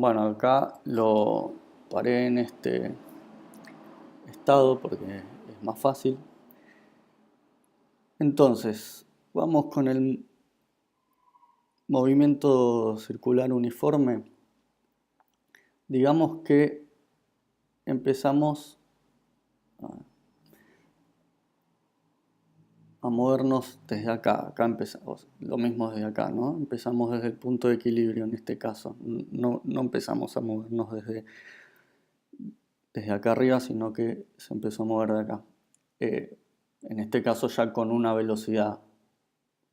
Bueno, acá lo paré en este estado porque es más fácil. Entonces, vamos con el movimiento circular uniforme. Digamos que empezamos a movernos desde acá. Acá empezamos, lo mismo desde acá, ¿no? Empezamos desde el punto de equilibrio en este caso. No empezamos a movernos desde acá arriba, sino que se empezó a mover de acá. En este caso ya con una velocidad.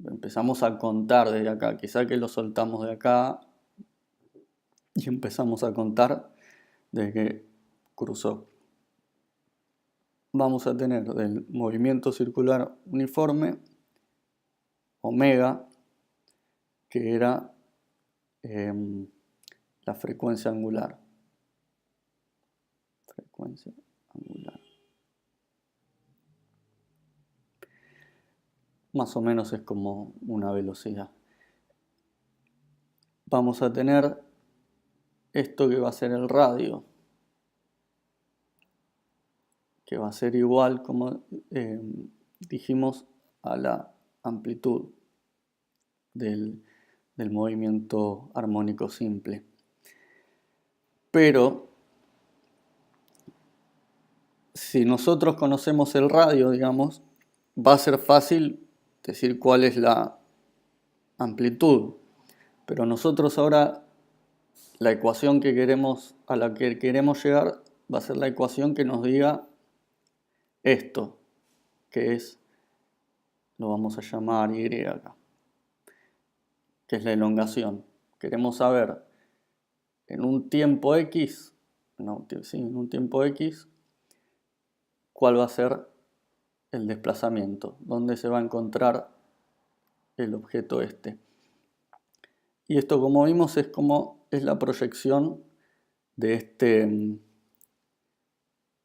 Empezamos a contar desde acá. Quizá que lo soltamos de acá y empezamos a contar desde que cruzó. Vamos a tener del movimiento circular uniforme, omega, que era la frecuencia angular. Frecuencia angular. Más o menos es como una velocidad. Vamos a tener esto que va a ser el radio, que va a ser igual, como dijimos, a la amplitud del movimiento armónico simple. Pero si nosotros conocemos el radio, digamos, va a ser fácil decir cuál es la amplitud. Pero nosotros ahora la ecuación a la que queremos llegar va a ser la ecuación que nos diga esto, que es, lo vamos a llamar Y acá, que es la elongación. Queremos saber en un tiempo X, en un tiempo X, cuál va a ser el desplazamiento, dónde se va a encontrar el objeto este. Y esto, como vimos, es la proyección de este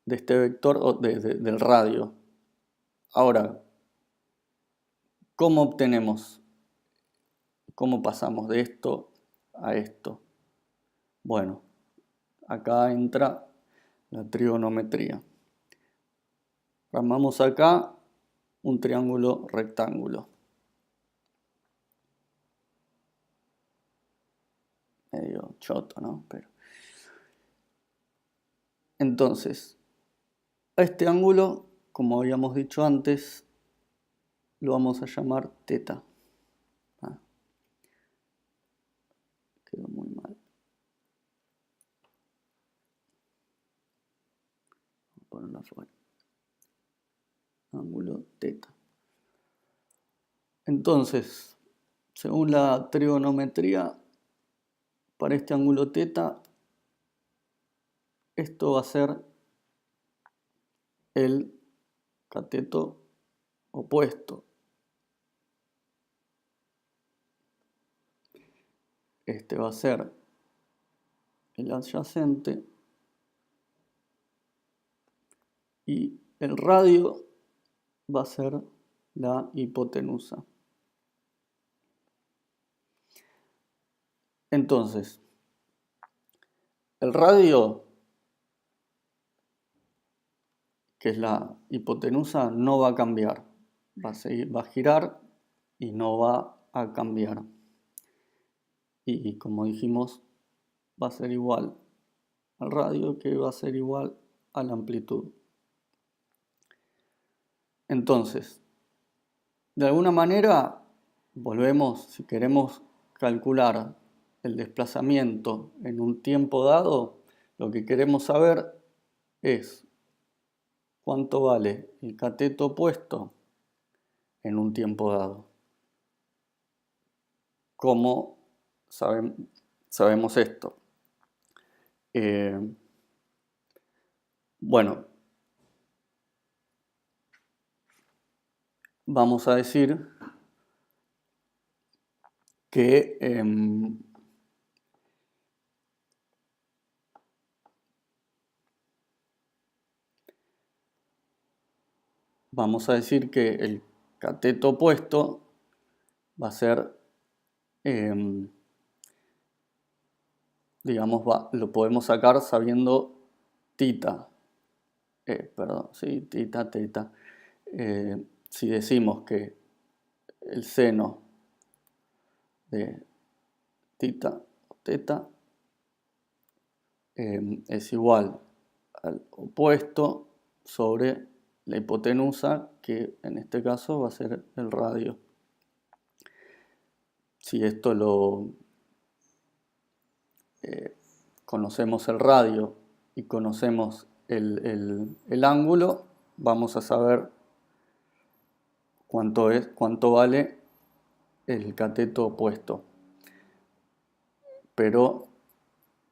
vector o del radio. Ahora, ¿cómo pasamos de esto a esto? Bueno, acá entra la trigonometría. Armamos acá un triángulo rectángulo. Medio choto, ¿no? Entonces, a este ángulo, como habíamos dicho antes, lo vamos a llamar teta. Quedó muy mal. Voy a ponerlo afuera. Ángulo teta. Entonces, según la trigonometría, para este ángulo teta, esto va a ser el cateto opuesto. Este va a ser el adyacente y el radio va a ser la hipotenusa. Entonces, el radio, que es la hipotenusa, no va a cambiar. Va a girar y no va a cambiar. Y como dijimos, va a ser igual al radio, que va a ser igual a la amplitud. Entonces, de alguna manera, volvemos, si queremos calcular el desplazamiento en un tiempo dado, lo que queremos saber es cuánto vale el cateto opuesto en un tiempo dado. ¿Cómo sabemos esto? Bueno, vamos a decir que el cateto opuesto va a ser digamos, lo podemos sacar sabiendo tita, perdón, sí, tita, teta. Si decimos que el seno de tita o teta es igual al opuesto sobre la hipotenusa, que en este caso va a ser el radio. Si esto lo conocemos el radio y conocemos el ángulo, vamos a saber cuánto vale el cateto opuesto. Pero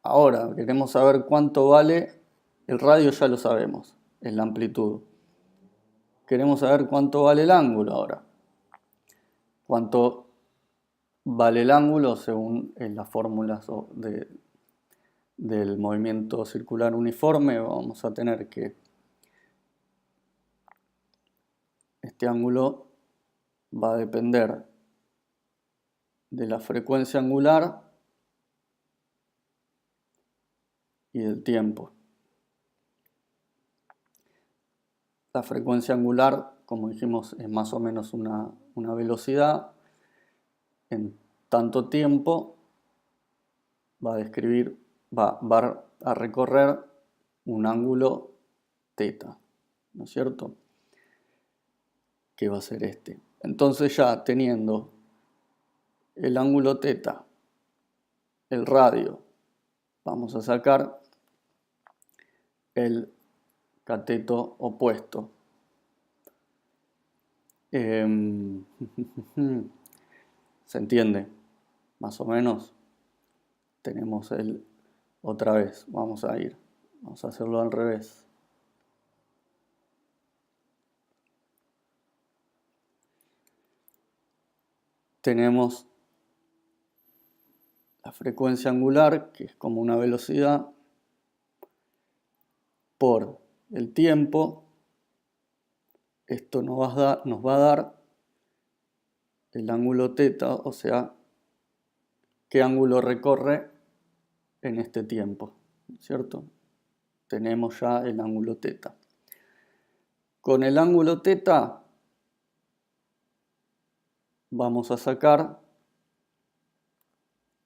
ahora queremos saber cuánto vale el radio, ya lo sabemos, es la amplitud. Queremos saber cuánto vale el ángulo ahora. Cuánto vale el ángulo según las fórmulas del movimiento circular uniforme. Vamos a tener que este ángulo va a depender de la frecuencia angular y del tiempo. La frecuencia angular, como dijimos, es más o menos una velocidad. En tanto tiempo va a recorrer un ángulo teta, ¿no es cierto? Que va a ser este. Entonces, ya teniendo el ángulo teta, el radio, vamos a sacar el cateto opuesto. ¿Se entiende? Más o menos. Tenemos otra vez. Vamos a hacerlo al revés. Tenemos la frecuencia angular, que es como una velocidad, por el tiempo. Esto nos va a dar el ángulo teta, o sea, qué ángulo recorre en este tiempo, ¿cierto? Tenemos ya el ángulo teta. Con el ángulo teta vamos a sacar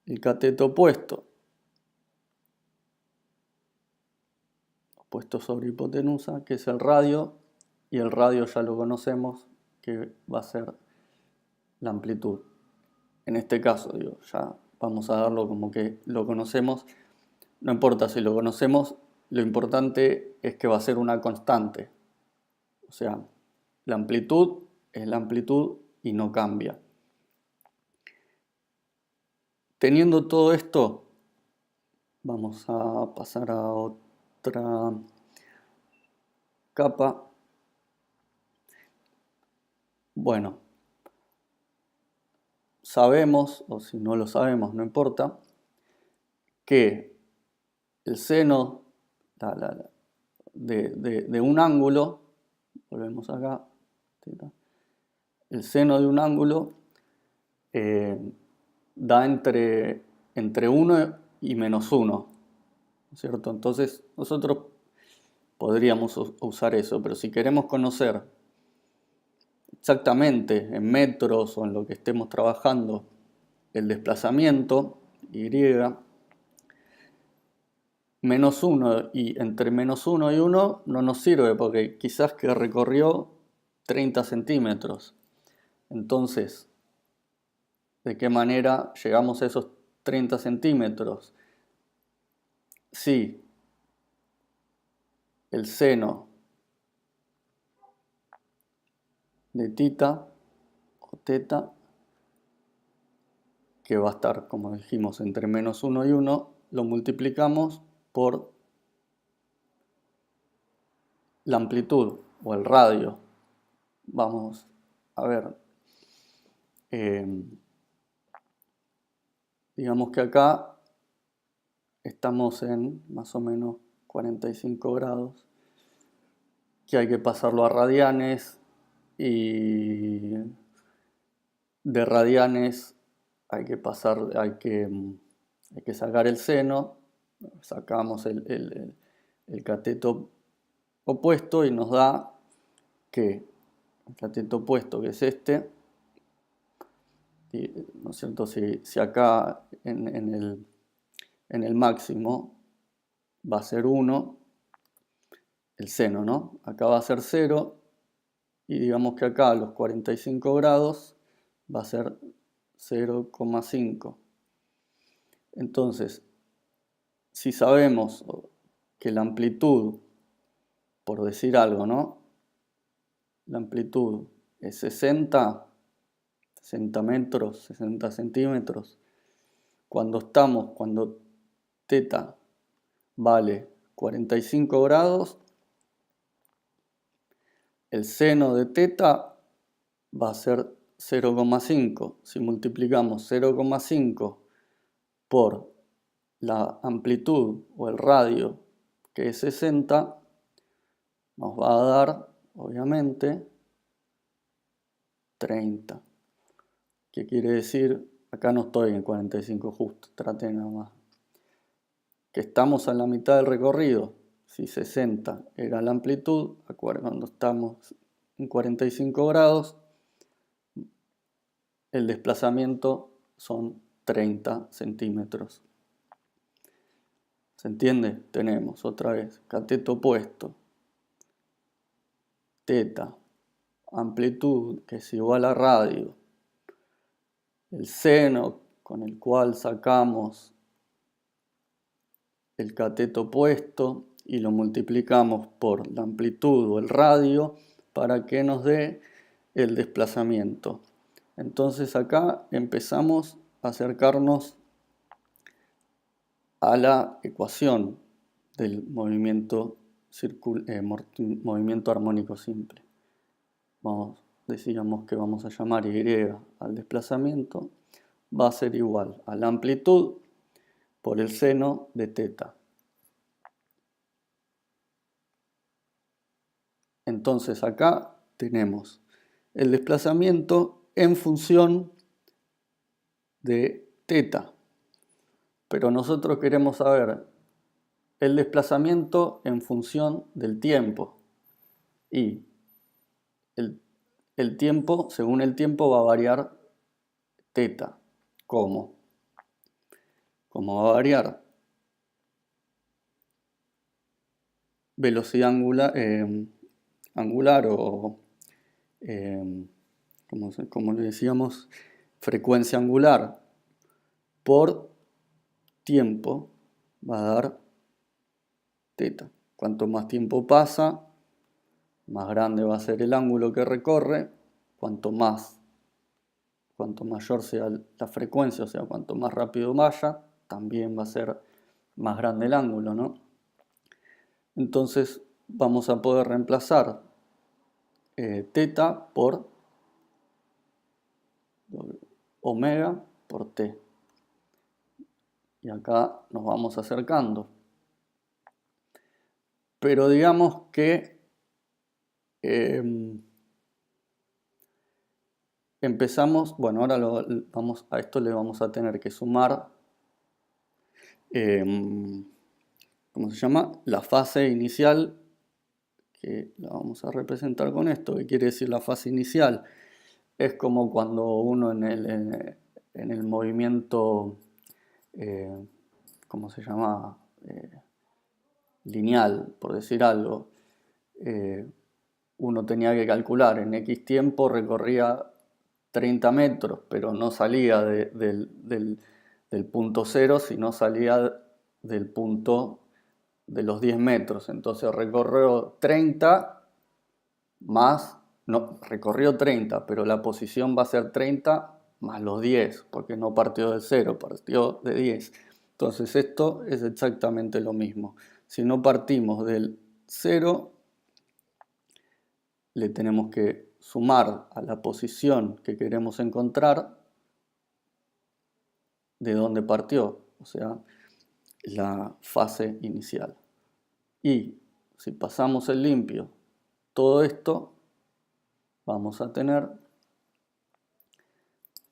el cateto opuesto sobre hipotenusa, que es el radio, y el radio ya lo conocemos, que va a ser la amplitud. En este caso, ya vamos a darlo como que lo conocemos. No importa si lo conocemos, lo importante es que va a ser una constante. O sea, la amplitud es la amplitud y no cambia. Teniendo todo esto, vamos a pasar a otra capa. Bueno, sabemos, o si no lo sabemos, no importa, que el seno de un ángulo, volvemos acá, el seno de un ángulo da entre 1 y -1, ¿cierto? Entonces nosotros podríamos usar eso, pero si queremos conocer exactamente en metros o en lo que estemos trabajando el desplazamiento, y, -1 y entre -1 y 1 no nos sirve porque quizás que recorrió 30 centímetros. Entonces, ¿de qué manera llegamos a esos 30 centímetros? Si el seno de tita o teta, que va a estar, como dijimos, entre -1 y 1, lo multiplicamos por la amplitud o el radio. Vamos a ver. Digamos que acá estamos en más o menos 45 grados, que hay que pasarlo a radianes, y de radianes hay que sacar el seno, Sacamos el cateto opuesto y nos da que el cateto opuesto, que es este, ¿no es cierto? Si acá en el máximo va a ser 1, el seno, ¿no? Acá va a ser 0 y digamos que acá a los 45 grados va a ser 0,5. Entonces, si sabemos que la amplitud, por decir algo, ¿no? La amplitud es 60 metros, 60 centímetros. Cuando teta vale 45 grados, el seno de teta va a ser 0,5. Si multiplicamos 0,5 por la amplitud o el radio, que es 60, nos va a dar, obviamente, 30. ¿Qué quiere decir? Acá no estoy en 45 justo, traté nada más. Que estamos a la mitad del recorrido. Si 60 era la amplitud, cuando estamos en 45 grados, el desplazamiento son 30 centímetros. ¿Se entiende? Tenemos otra vez cateto opuesto, teta, amplitud que es igual a radio, el seno con el cual sacamos el cateto opuesto y lo multiplicamos por la amplitud o el radio para que nos dé el desplazamiento. Entonces acá empezamos a acercarnos a la ecuación del movimiento armónico simple. Decíamos que vamos a llamar Y al desplazamiento, va a ser igual a la amplitud por el seno de teta. Entonces acá tenemos el desplazamiento en función de teta, pero nosotros queremos saber el desplazamiento en función del tiempo y el tiempo, según el tiempo, va a variar teta. ¿Cómo? ¿Cómo va a variar? Velocidad angular o, como le decíamos, frecuencia angular por tiempo va a dar teta. Cuanto más tiempo pasa, más grande va a ser el ángulo que recorre. Cuanto mayor sea la frecuencia, o sea, cuanto más rápido vaya, también va a ser más grande el ángulo, ¿no? Entonces vamos a poder reemplazar teta por omega por t. Y acá nos vamos acercando. Pero digamos que empezamos, bueno, ahora a esto le vamos a tener que sumar, ¿cómo se llama? La fase inicial, que la vamos a representar con esto. ¿Qué quiere decir la fase inicial? Es como cuando uno en el movimiento, ¿cómo se llama? Lineal, por decir algo, uno tenía que calcular en X tiempo recorría 30 metros, pero no salía del punto 0, sino salía del punto de los 10 metros. Entonces recorrió 30 más, no, recorrió 30, pero la posición va a ser 30 más los 10, porque no partió del 0, partió de 10. Entonces esto es exactamente lo mismo. Si no partimos del 0, le tenemos que sumar a la posición que queremos encontrar de dónde partió, o sea, la fase inicial. Y si pasamos el limpio todo esto, vamos a tener,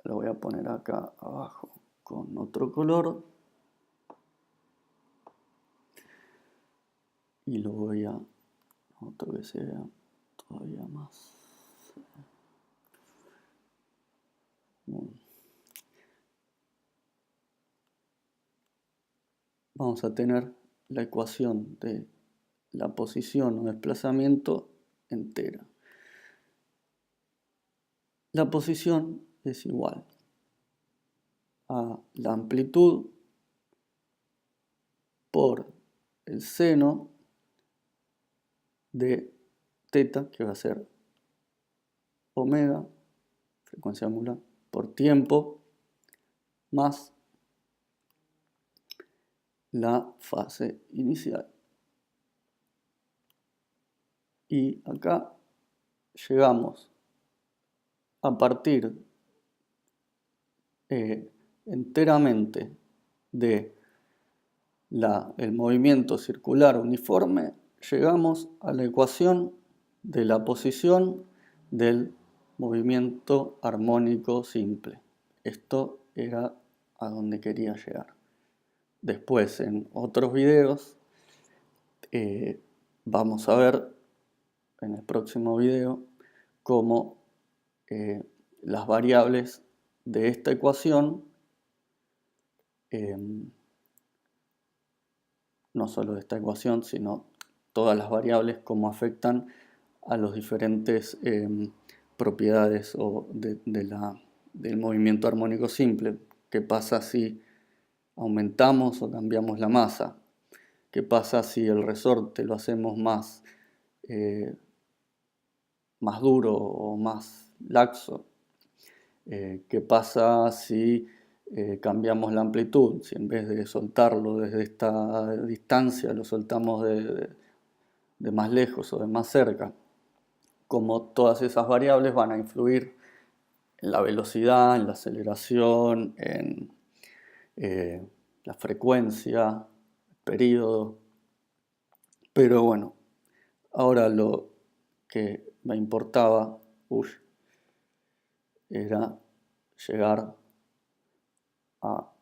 lo voy a poner acá abajo con otro color, y lo voy a otro que sea todavía más. Bueno. Vamos a tener la ecuación de la posición o desplazamiento entera. La posición es igual a la amplitud por el seno de teta, que va a ser omega, frecuencia angular, por tiempo, más la fase inicial. Y acá llegamos a partir enteramente de el movimiento circular uniforme, llegamos a la ecuación de la posición del movimiento armónico simple. Esto era a donde quería llegar. Después, en otros videos, vamos a ver en el próximo video cómo las variables de esta ecuación, no solo de esta ecuación, sino todas las variables, cómo afectan a las diferentes propiedades del movimiento armónico simple. ¿Qué pasa si aumentamos o cambiamos la masa? ¿Qué pasa si el resorte lo hacemos más duro o más laxo? ¿Qué pasa si cambiamos la amplitud? Si en vez de soltarlo desde esta distancia lo soltamos de más lejos o de más cerca. Como todas esas variables van a influir en la velocidad, en la aceleración, en la frecuencia, el periodo. Pero bueno, ahora lo que me importaba era llegar a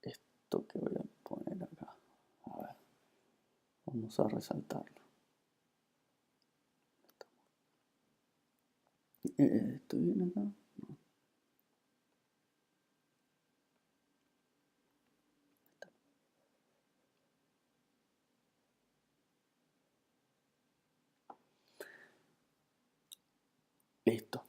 esto que voy a poner acá. A ver, vamos a resaltarlo. ¿Estoy bien acá? No. Listo.